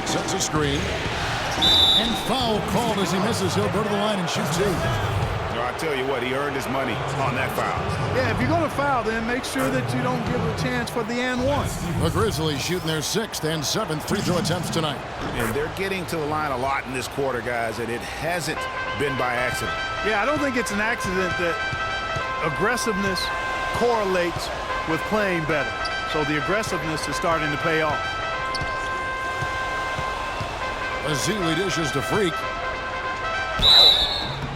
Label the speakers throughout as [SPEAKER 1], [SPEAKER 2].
[SPEAKER 1] Sets a screen. And foul called as he misses. He'll go to the line and shoot two.
[SPEAKER 2] I tell you what, he earned his money on that foul.
[SPEAKER 3] Yeah, if you're going to foul, then make sure that you don't give a chance for the and one.
[SPEAKER 1] The Grizzlies shooting their 6th and 7th free throw attempts tonight.
[SPEAKER 2] And they're getting to the line a lot in this quarter, guys, and it hasn't been by accident.
[SPEAKER 3] Yeah, I don't think it's an accident that aggressiveness correlates with playing better. So the aggressiveness is starting to pay off.
[SPEAKER 1] Ezeli dishes to Freak.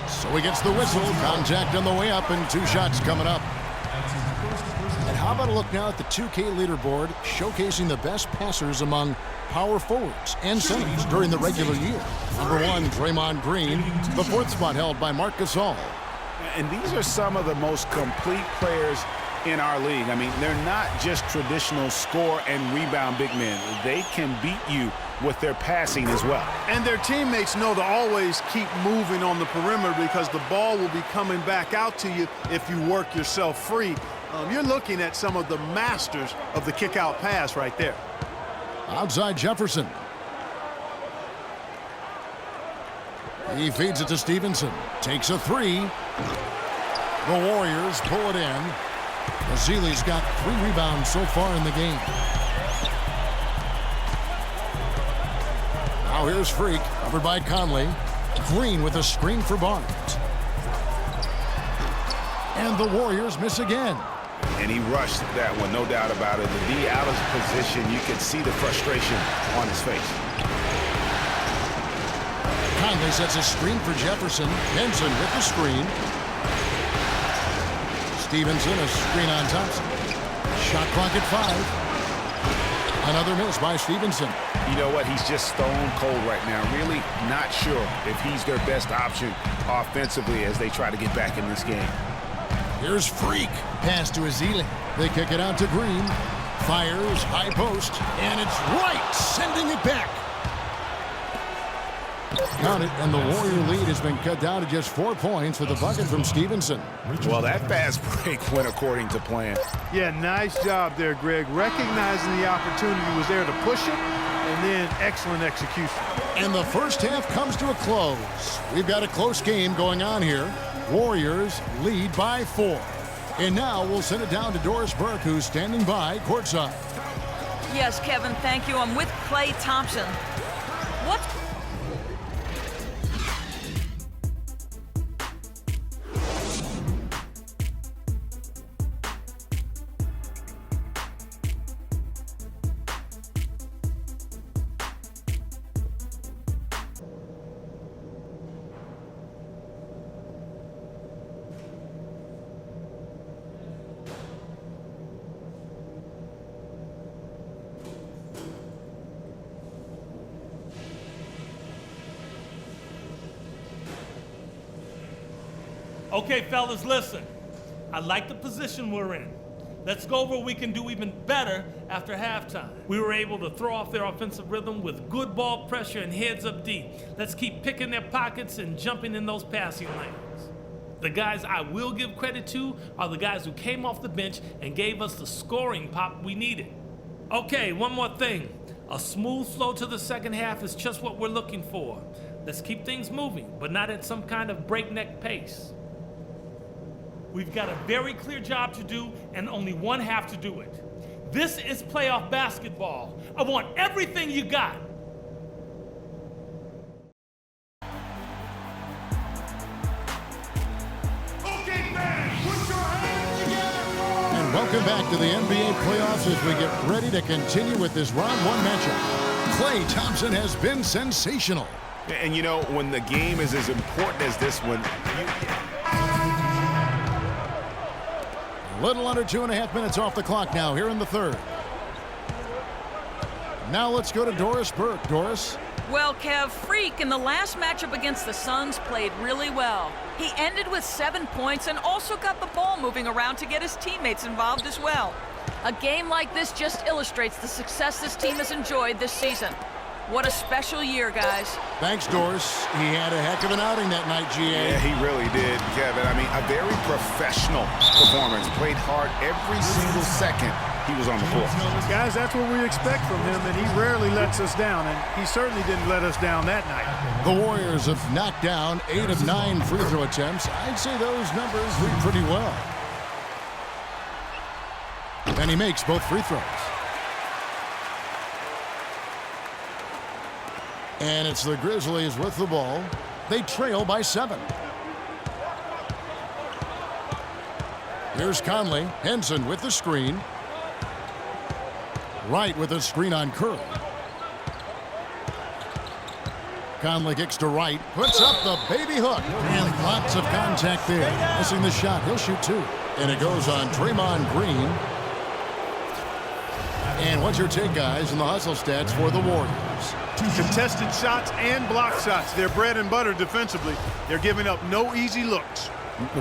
[SPEAKER 1] So he gets the whistle. Contact on the way up and 2 shots coming up. And how about a look now at the 2K leaderboard showcasing the best passers among power forwards and centers during the regular year. Number 1, Draymond Green. The 4th spot held by Marc Gasol.
[SPEAKER 2] And these are some of the most complete players in our league. I mean, they're not just traditional score and rebound big men. They can beat you with their passing as well.
[SPEAKER 3] And their teammates know to always keep moving on the perimeter because the ball will be coming back out to you if you work yourself free. You're looking at some of the masters of the kick-out pass right there.
[SPEAKER 1] Outside Jefferson. He feeds it to Stevenson. Takes a 3. The Warriors pull it in. Ezeli's got 3 rebounds so far in the game. Now here's Freak, covered by Conley. Green with a screen for Barnes. And the Warriors miss again.
[SPEAKER 2] And he rushed that one, no doubt about it. The D out of position, you can see the frustration on his face.
[SPEAKER 1] Conley sets a screen for Jefferson. Benson with the screen. Stevenson, a screen on Thompson. Shot clock at 5. Another miss by Stevenson.
[SPEAKER 2] You know what? He's just stone cold right now. Really not sure if he's their best option offensively as they try to get back in this game.
[SPEAKER 1] Here's Freak. Pass to Ezeli. They kick it out to Green. Fires, high post, and it's right, sending it back. Count it, and the Warrior lead has been cut down to just 4 points with a bucket from Stevenson.
[SPEAKER 2] Well, that fast break went according to plan.
[SPEAKER 3] Yeah, nice job there, Greg. Recognizing the opportunity was there to push it, and then excellent execution.
[SPEAKER 1] And the first half comes to a close. We've got a close game going on here. Warriors lead by 4. And now we'll send it down to Doris Burke, who's standing by courtside.
[SPEAKER 4] Yes, Kevin, thank you. I'm with Klay Thompson. What?
[SPEAKER 5] Okay, fellas, listen. I like the position we're in. Let's go over what we can do even better after halftime. We were able to throw off their offensive rhythm with good ball pressure and heads up deep. Let's keep picking their pockets and jumping in those passing lanes. The guys I will give credit to are the guys who came off the bench and gave us the scoring pop we needed. Okay, one more thing. A smooth flow to the second half is just what we're looking for. Let's keep things moving, but not at some kind of breakneck pace. We've got a very clear job to do and only one half to do it. This is playoff basketball. I want everything you got.
[SPEAKER 6] Okay, fans, put your hands together.
[SPEAKER 1] And welcome back to the NBA playoffs as we get ready to continue with this round 1 matchup. Klay Thompson has been sensational.
[SPEAKER 2] And you know, when the game is as important as this one,
[SPEAKER 1] Little under 2.5 minutes off the clock now here in the 3rd. Now let's go to Doris Burke. Doris?
[SPEAKER 4] Well, Kev, Freak in the last matchup against the Suns played really well. He ended with 7 points and also got the ball moving around to get his teammates involved as well. A game like this just illustrates the success this team has enjoyed this season. What a special year, guys.
[SPEAKER 1] Thanks, Doris. He had a heck of an outing that night, GA.
[SPEAKER 2] yeah, he really did, Kevin. I mean, a very professional performance. Played hard every single second he was on the court.
[SPEAKER 3] Guys, that's what we expect from him, and he rarely lets us down, and he certainly didn't let us down that night.
[SPEAKER 1] The Warriors have knocked down 8 of 9 free throw attempts. I'd say those numbers read pretty well. And he makes both free throws. And it's the Grizzlies with the ball. They trail by 7. Here's Conley. Henson with the screen. Wright with a screen on Curry. Conley kicks to Wright. Puts up the baby hook. And lots of contact there. Missing the shot. He'll shoot 2. And it goes on Draymond Green. And what's your take, guys, in the hustle stats for the Warriors?
[SPEAKER 3] Contested shots and block shots. They're bread and butter defensively. They're giving up no easy looks.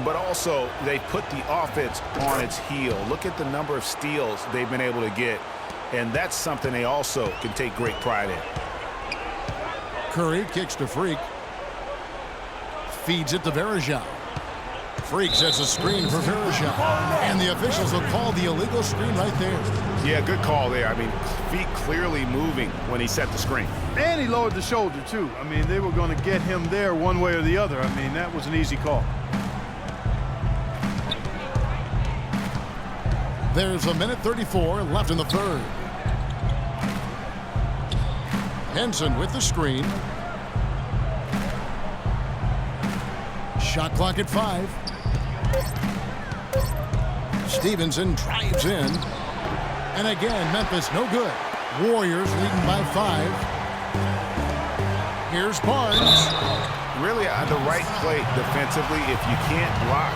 [SPEAKER 2] But also, they put the offense on its heel. Look at the number of steals they've been able to get. And that's something they also can take great pride in.
[SPEAKER 1] Curry kicks to Freak. Feeds it to Varejao. Freak sets a screen for Varejao. And the officials will call the illegal screen right there.
[SPEAKER 2] Yeah, good call there. I mean, feet clearly moving when he set the screen.
[SPEAKER 3] And he lowered the shoulder, too. I mean, they were going to get him there one way or the other. I mean, that was an easy call.
[SPEAKER 1] There's a minute 34 left in the third. Henson with the screen. Shot clock at 5. Stevenson drives in. And again, Memphis no good. Warriors leading by 5. Here's Barnes.
[SPEAKER 2] Really the right play defensively. If you can't block,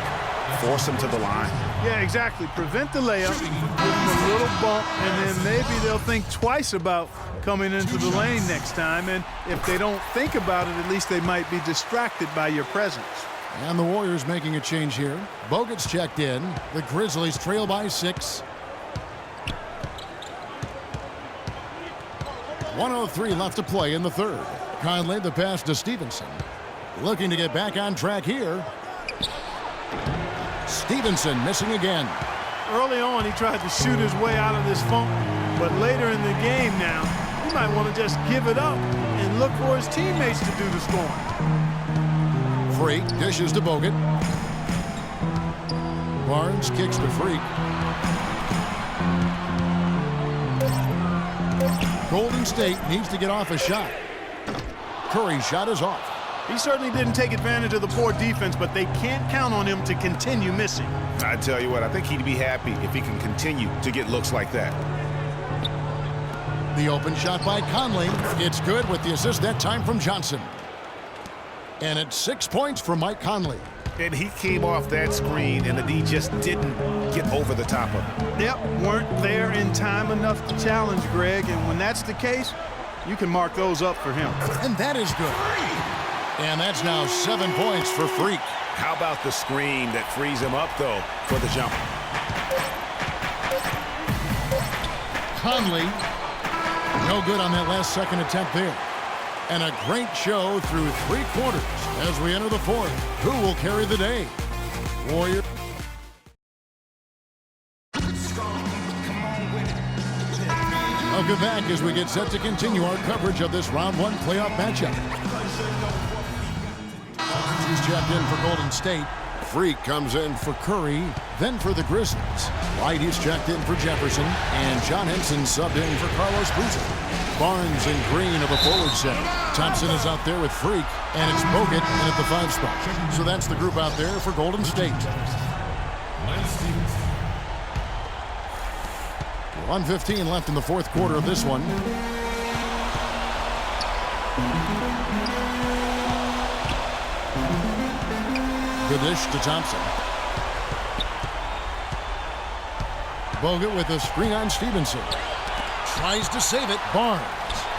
[SPEAKER 2] force him to the line.
[SPEAKER 3] Yeah, exactly. Prevent the layup, give them a little bump, and then maybe they'll think twice about coming into the lane next time. And if they don't think about it, at least they might be distracted by your presence.
[SPEAKER 1] And the Warriors making a change here. Bogut's checked in. The Grizzlies trail by 6. 1:03 left to play in the third. Conley the pass to Stevenson. Looking to get back on track here. Stevenson missing again.
[SPEAKER 3] Early on, he tried to shoot his way out of this funk, but later in the game now, he might want to just give it up and look for his teammates to do the scoring.
[SPEAKER 1] Freak dishes to Bogut. Barnes kicks to Freak. Golden State needs to get off a shot. Curry's shot is off.
[SPEAKER 3] He certainly didn't take advantage of the poor defense, but they can't count on him to continue missing.
[SPEAKER 2] I tell you what, I think he'd be happy if he can continue to get looks like that.
[SPEAKER 1] The open shot by Conley. It's good with the assist that time from Johnson. And it's 6 points for Mike Conley.
[SPEAKER 2] And he came off that screen, and the D just didn't get over the top of it.
[SPEAKER 3] Yep, weren't there in time enough to challenge Greg, and when that's the case, you can mark those up for him.
[SPEAKER 1] And that is good. And that's now 7 points for Freak.
[SPEAKER 2] How about the screen that frees him up, though, for the jumper?
[SPEAKER 1] Conley, no good on that last second attempt there. And a great show through 3 quarters as we enter the fourth. Who will carry the day? Warrior. Welcome back as we get set to continue our coverage of this round 1 playoff matchup. He's checked in for Golden State. Freak comes in for Curry, then for the Grizzlies. Wright is checked in for Jefferson, and John Henson subbed in for Carlos Boozer. Barnes and Green of the forward set. Thompson is out there with Freak, and it's Bogut in at the 5 spot. So that's the group out there for Golden State. 1:15 left in the fourth quarter of this one. Good dish to Thompson. Bogut with a screen on Stevenson. Tries to save it. Barnes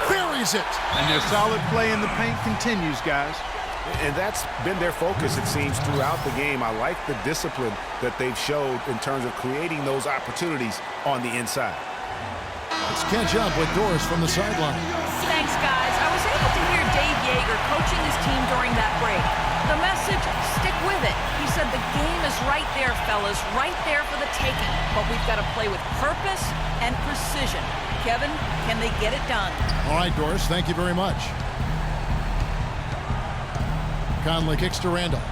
[SPEAKER 1] buries it.
[SPEAKER 3] And their solid play in the paint continues, guys.
[SPEAKER 2] And that's been their focus, it seems, throughout the game. I like the discipline that they've showed in terms of creating those opportunities on the inside.
[SPEAKER 1] Let's catch up with Doris from the sideline.
[SPEAKER 4] Thanks, guys. I was able to hear Dave Yeager coaching his team during that break. The message, stick with it. He said the game is right there, fellas, right there for the taking. But we've got to play with purpose and precision. Kevin, can they get it done?
[SPEAKER 1] All right, Doris, thank you very much. Conley kicks to Randolph.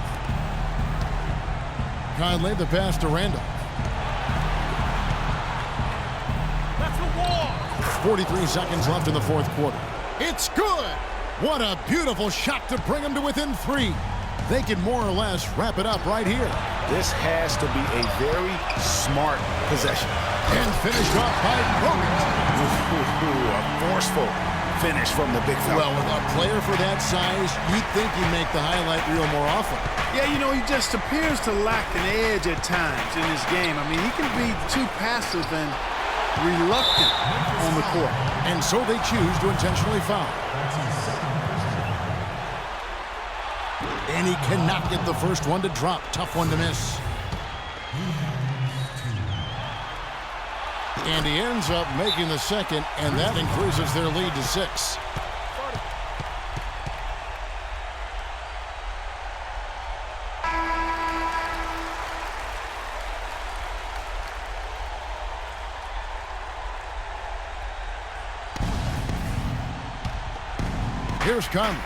[SPEAKER 1] Conley, the pass to Randolph.
[SPEAKER 6] That's a wall.
[SPEAKER 1] 43 seconds left in the fourth quarter. It's good! What a beautiful shot to bring them to within 3. They can more or less wrap it up right here.
[SPEAKER 2] This has to be a very smart possession.
[SPEAKER 1] And finished off by Bogut.
[SPEAKER 2] A forceful finish from the big fella.
[SPEAKER 1] Well, with a player for that size, you'd think he'd make the highlight reel more often.
[SPEAKER 3] Yeah, you know, he just appears to lack an edge at times in this game. I mean, he can be too passive and reluctant on the court.
[SPEAKER 1] And so they choose to intentionally foul. And he cannot get the first one to drop. Tough one to miss. And he ends up making the second, and that increases their lead to 6. Here's Conley.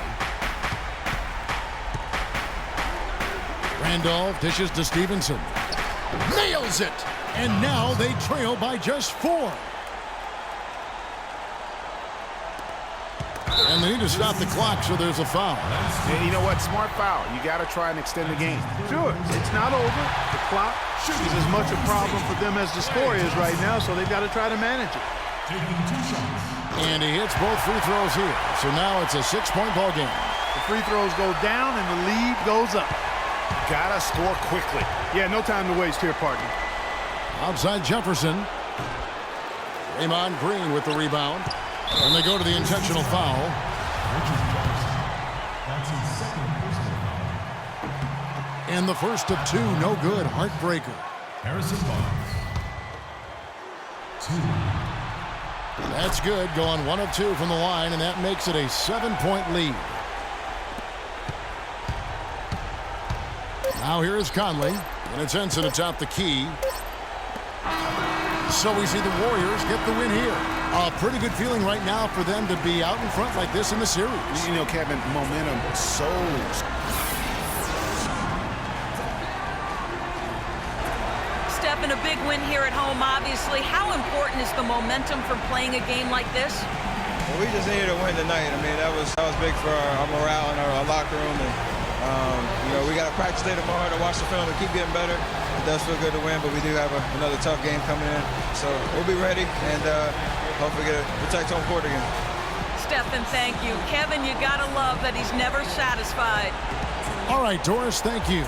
[SPEAKER 1] Randolph dishes to Stevenson. Nails it! And now they trail by just 4. And they need to stop the clock, so there's a foul.
[SPEAKER 2] And you know what? Smart foul. You got to try and extend the game.
[SPEAKER 3] Sure, it's not over. The clock is as much a problem for them as the score is right now, so they've got to try to manage it.
[SPEAKER 1] And he hits both free throws here. So now it's a 6-point ball game.
[SPEAKER 3] The free throws go down and the lead goes up.
[SPEAKER 2] Gotta score quickly.
[SPEAKER 3] Yeah, no time to waste here, partner.
[SPEAKER 1] Outside Jefferson. Draymond Green with the rebound. And they go to the intentional foul. And the first of 2, no good. Heartbreaker.
[SPEAKER 6] Harrison Barnes. 2.
[SPEAKER 1] That's good. Going 1 of 2 from the line, and that makes it a 7-point lead. Now here is Conley, and it's Ensign atop the key. So we see the Warriors get the win here. A pretty good feeling right now for them to be out in front like this in the series.
[SPEAKER 2] You know, Kevin, momentum soars.
[SPEAKER 4] Stephen, a big win here at home, obviously. How important is the momentum for playing a game like this?
[SPEAKER 7] Well, we just needed to win tonight. I mean, that was big for our morale and our locker room. And, you know, we got to practice today tomorrow to watch the film and keep getting better. It does feel good to win, but we do have another tough game coming in. So we'll be ready and hopefully get to protect home court again.
[SPEAKER 4] Stephen, thank you. Kevin, you got to love that he's never satisfied.
[SPEAKER 1] All right, Doris, thank you.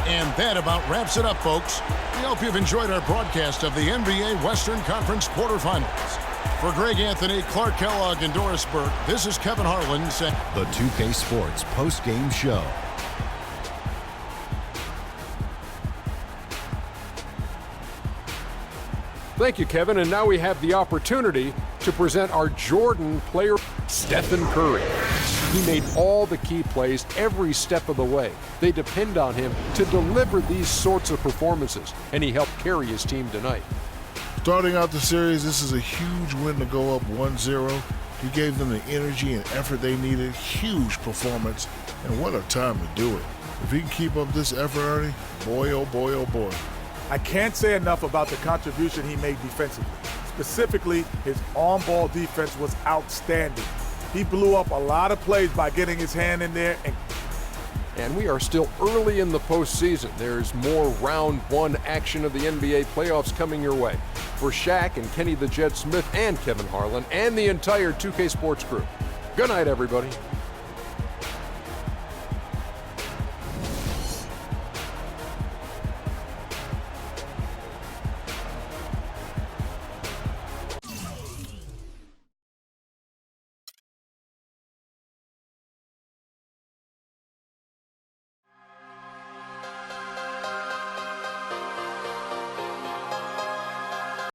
[SPEAKER 1] And that about wraps it up, folks. We hope you've enjoyed our broadcast of the NBA Western Conference quarterfinals. For Greg Anthony, Clark Kellogg, and Doris Burke, this is Kevin Harlan saying
[SPEAKER 8] the 2K Sports post-game show.
[SPEAKER 9] Thank you, Kevin. And now we have the opportunity to present our Jordan player, Stephen Curry. He made all the key plays every step of the way. They depend on him to deliver these sorts of performances, and he helped carry his team tonight.
[SPEAKER 10] Starting out the series, this is a huge win to go up 1-0. He gave them the energy and effort they needed. Huge performance, and what a time to do it. If he can keep up this effort, Ernie, boy, oh boy, oh boy.
[SPEAKER 11] I can't say enough about the contribution he made defensively. Specifically, his on-ball defense was outstanding. He blew up a lot of plays by getting his hand in there.
[SPEAKER 9] And we are still early in the postseason. There's more round 1 action of the NBA playoffs coming your way. For Shaq and Kenny the Jet Smith and Kevin Harlan and the entire 2K Sports crew. Good night, everybody.